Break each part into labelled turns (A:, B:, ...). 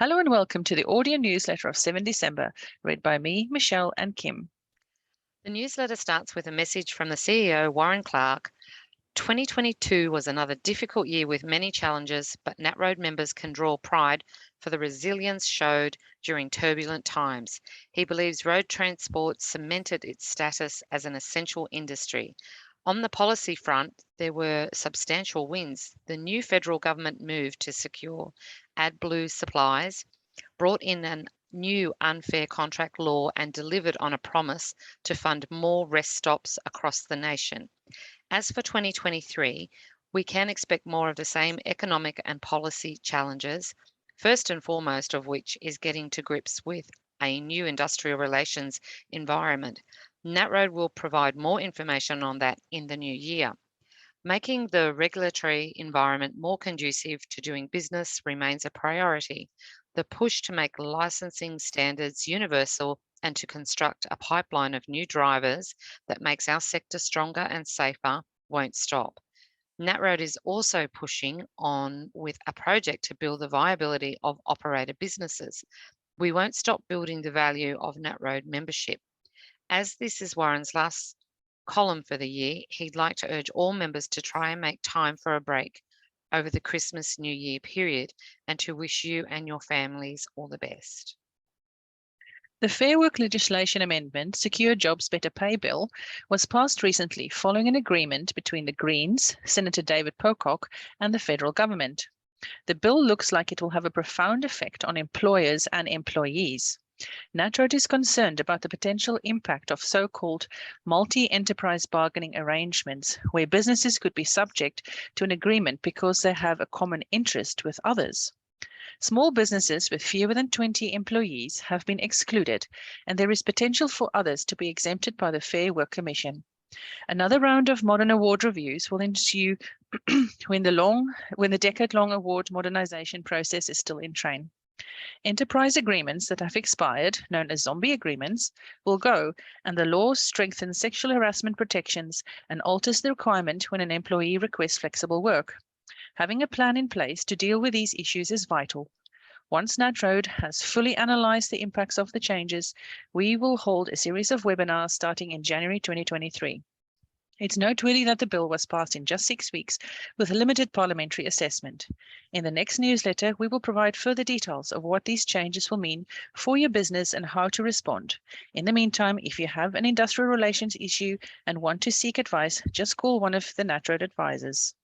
A: Hello and welcome to the audio newsletter of 7 December, read by me, Michelle, and Kim.
B: The newsletter starts with a message from the CEO, Warren Clark. 2022 was another difficult year with many challenges, but NatRoad members can draw pride for the resilience showed during turbulent times. He believes road transport cemented its status as an essential industry. On the policy front, there were substantial wins. The new federal government moved to secure AdBlue supplies, brought in a new unfair contract law, and delivered on a promise to fund more rest stops across the nation. As for 2023, we can expect more of the same economic and policy challenges, first and foremost of which is getting to grips with a new industrial relations environment. NatRoad will provide more information on that in the new year. Making the regulatory environment more conducive to doing business remains a priority. The push to make licensing standards universal and to construct a pipeline of new drivers that makes our sector stronger and safer won't stop. NatRoad is also pushing on with a project to build the viability of operator businesses. We won't stop building the value of NatRoad membership. As this is Warren's last column for the year, he'd like to urge all members to try and make time for a break over the Christmas New Year period and to wish you and your families all the best.
A: The Fair Work legislation amendment, Secure Jobs Better Pay Bill, was passed recently following an agreement between the Greens, Senator David Pocock, and the federal government. The bill looks like it will have a profound effect on employers and employees. NatRoad is concerned about the potential impact of so-called multi-enterprise bargaining arrangements, where businesses could be subject to an agreement because they have a common interest with others. Small businesses with fewer than 20 employees have been excluded, and there is potential for others to be exempted by the Fair Work Commission. Another round of modern award reviews will ensue when the decade-long award modernization process is still in train. Enterprise agreements that have expired, known as zombie agreements, will go, and the law strengthens sexual harassment protections and alters the requirement when an employee requests flexible work. Having a plan in place to deal with these issues is vital. Once NatRoad has fully analyzed the impacts of the changes, we will hold a series of webinars starting in January 2023. It's noteworthy that the bill was passed in just 6 weeks with limited parliamentary assessment. In the next newsletter, we will provide further details of what these changes will mean for your business and how to respond. In the meantime, if you have an industrial relations issue and want to seek advice, just call one of the NatRoad advisors.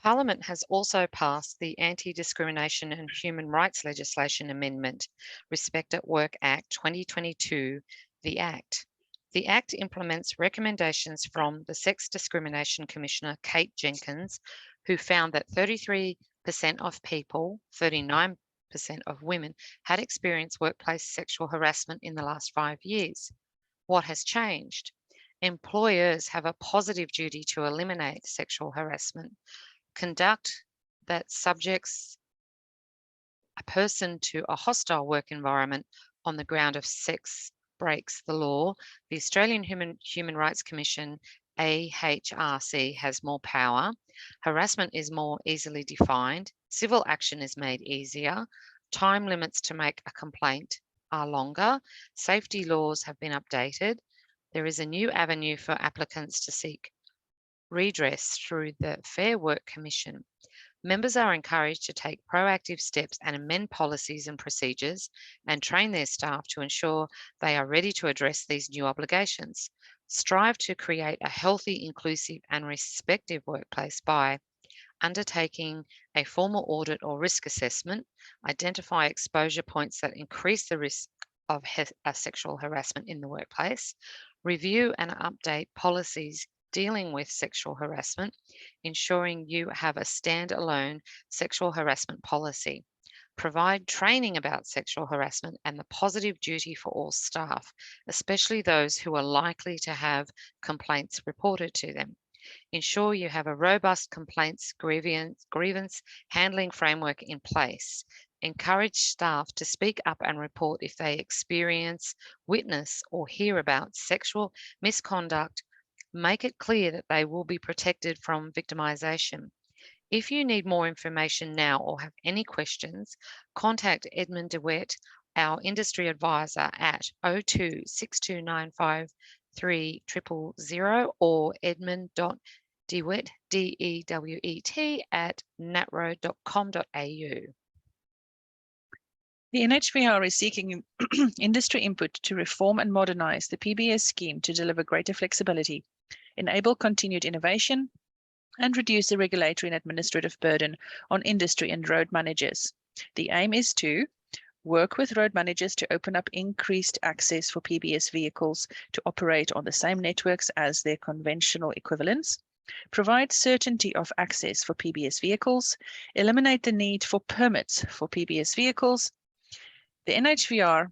B: Parliament has also passed the Anti-Discrimination and Human Rights Legislation Amendment, Respect at Work Act 2022, the Act. The Act implements recommendations from the Sex Discrimination Commissioner, Kate Jenkins, who found that 33% of people, 39% of women, had experienced workplace sexual harassment in the last 5 years. What has changed? Employers have a positive duty to eliminate sexual harassment, conduct that subjects a person to a hostile work environment on the ground of sex breaks the law. The Australian Human Rights Commission, AHRC, has more power. Harassment is more easily defined. Civil action is made easier. Time limits to make a complaint are longer. Safety laws have been updated. There is a new avenue for applicants to seek redress through the Fair Work Commission. Members are encouraged to take proactive steps and amend policies and procedures and train their staff to ensure they are ready to address these new obligations. Strive to create a healthy, inclusive, and respectful workplace by undertaking a formal audit or risk assessment, identify exposure points that increase the risk of sexual harassment in the workplace, review and update policies dealing with sexual harassment, ensuring you have a standalone sexual harassment policy. Provide training about sexual harassment and the positive duty for all staff, especially those who are likely to have complaints reported to them. Ensure you have a robust complaints grievance handling framework in place. Encourage staff to speak up and report if they experience, witness, or hear about sexual misconduct. Make it clear that they will be protected from victimisation. If you need more information now or have any questions, contact Edmund DeWitt, our industry advisor at 02 6295 3000 or edmund.dewett, DEWET, at natroad.com.au.
A: The NHVR is seeking industry input to reform and modernize the PBS scheme to deliver greater flexibility, enable continued innovation, and reduce the regulatory and administrative burden on industry and road managers. The aim is to work with road managers to open up increased access for PBS vehicles to operate on the same networks as their conventional equivalents, provide certainty of access for PBS vehicles, eliminate the need for permits for PBS vehicles. The NHVR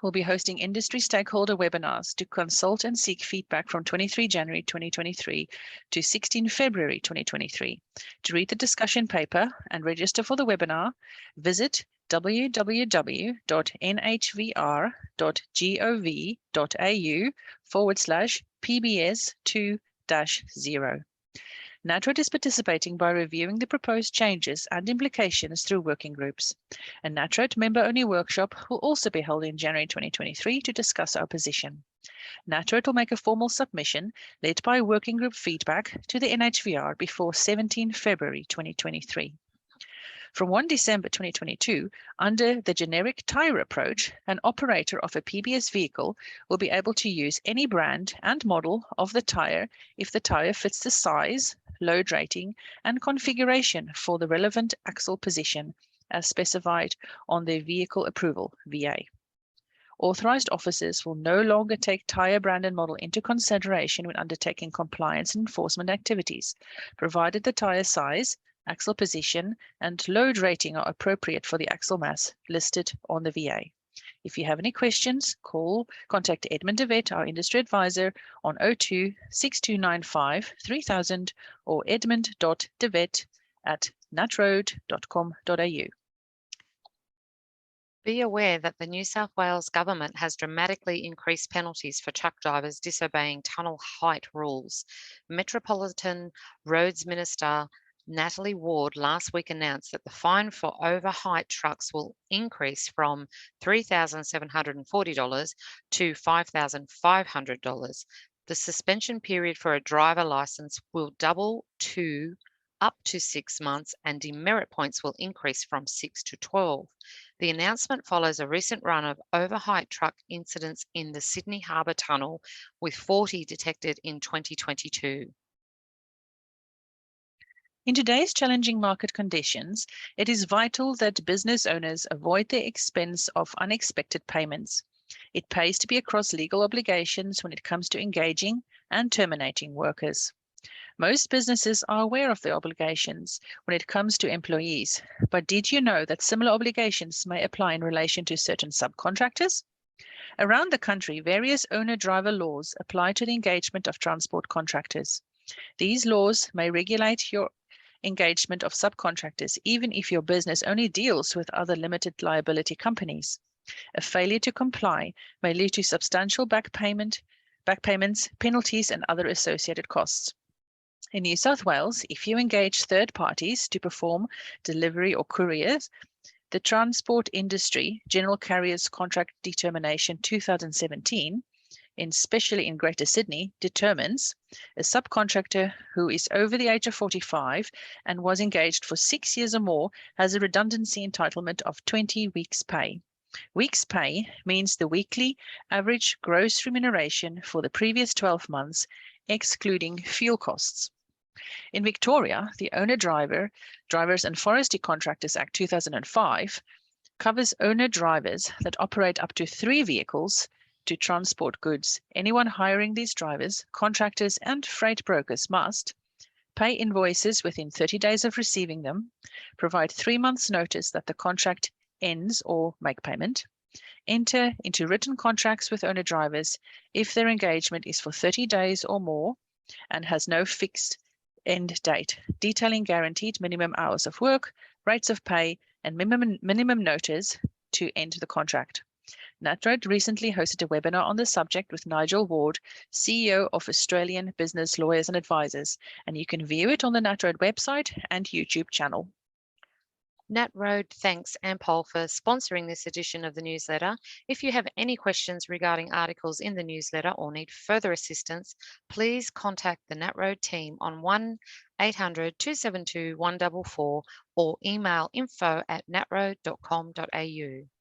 A: will be hosting industry stakeholder webinars to consult and seek feedback from 23 January 2023 to 16 February 2023. To read the discussion paper and register for the webinar, visit www.nhvr.gov.au/PBS2-0. NatRoad is participating by reviewing the proposed changes and implications through working groups. A NatRoad member-only workshop will also be held in January 2023 to discuss our position. NatRoad will make a formal submission led by working group feedback to the NHVR before 17 February 2023. From 1 December 2022, under the generic tyre approach, an operator of a PBS vehicle will be able to use any brand and model of the tyre if the tyre fits the size, load rating, and configuration for the relevant axle position as specified on their vehicle approval, VA. Authorized officers will no longer take tyre brand and model into consideration when undertaking compliance and enforcement activities, provided the tyre size, axle position, and load rating are appropriate for the axle mass listed on the VA. If you have any questions, contact Edmund DeWitt, our industry advisor, on 02 6295 3000 or edmund.dewitt@natroad.com.au.
B: Be aware that the New South Wales government has dramatically increased penalties for truck drivers disobeying tunnel height rules. Metropolitan Roads Minister Natalie Ward last week announced that the fine for over-height trucks will increase from $3,740 to $5,500. The suspension period for a driver license will double to up to 6 months, and demerit points will increase from 6 to 12. The announcement follows a recent run of over-height truck incidents in the Sydney Harbour Tunnel, with 40 detected in 2022.
A: In today's challenging market conditions, it is vital that business owners avoid the expense of unexpected payments. It pays to be across legal obligations when it comes to engaging and terminating workers. Most businesses are aware of their obligations when it comes to employees, but did you know that similar obligations may apply in relation to certain subcontractors? Around the country, various owner-driver laws apply to the engagement of transport contractors. These laws may regulate your engagement of subcontractors, even if your business only deals with other limited liability companies. A failure to comply may lead to substantial back payments, penalties, and other associated costs. In New South Wales, if you engage third parties to perform delivery or couriers, the Transport Industry General Carriers Contract Determination 2017, especially in Greater Sydney, determines a subcontractor who is over the age of 45 and was engaged for 6 years or more has a redundancy entitlement of 20 weeks' pay. Weeks' pay means the weekly average gross remuneration for the previous 12 months, excluding fuel costs. In Victoria, the Drivers and Forestry Contractors Act 2005 covers owner-drivers that operate up to 3 vehicles to transport goods. Anyone hiring these drivers, contractors, and freight brokers must pay invoices within 30 days of receiving them, provide 3 months' notice that the contract ends or make payment, enter into written contracts with owner-drivers if their engagement is for 30 days or more and has no fixed end date, detailing guaranteed minimum hours of work, rates of pay, and minimum notice to end the contract. NatRoad recently hosted a webinar on the subject with Nigel Ward, CEO of Australian Business Lawyers and Advisors, and you can view it on the NatRoad website and YouTube channel.
B: NatRoad thanks Ampol for sponsoring this edition of the newsletter. If you have any questions regarding articles in the newsletter or need further assistance, please contact the NatRoad team on 1-800-272-144 or email info@natroad.com.au.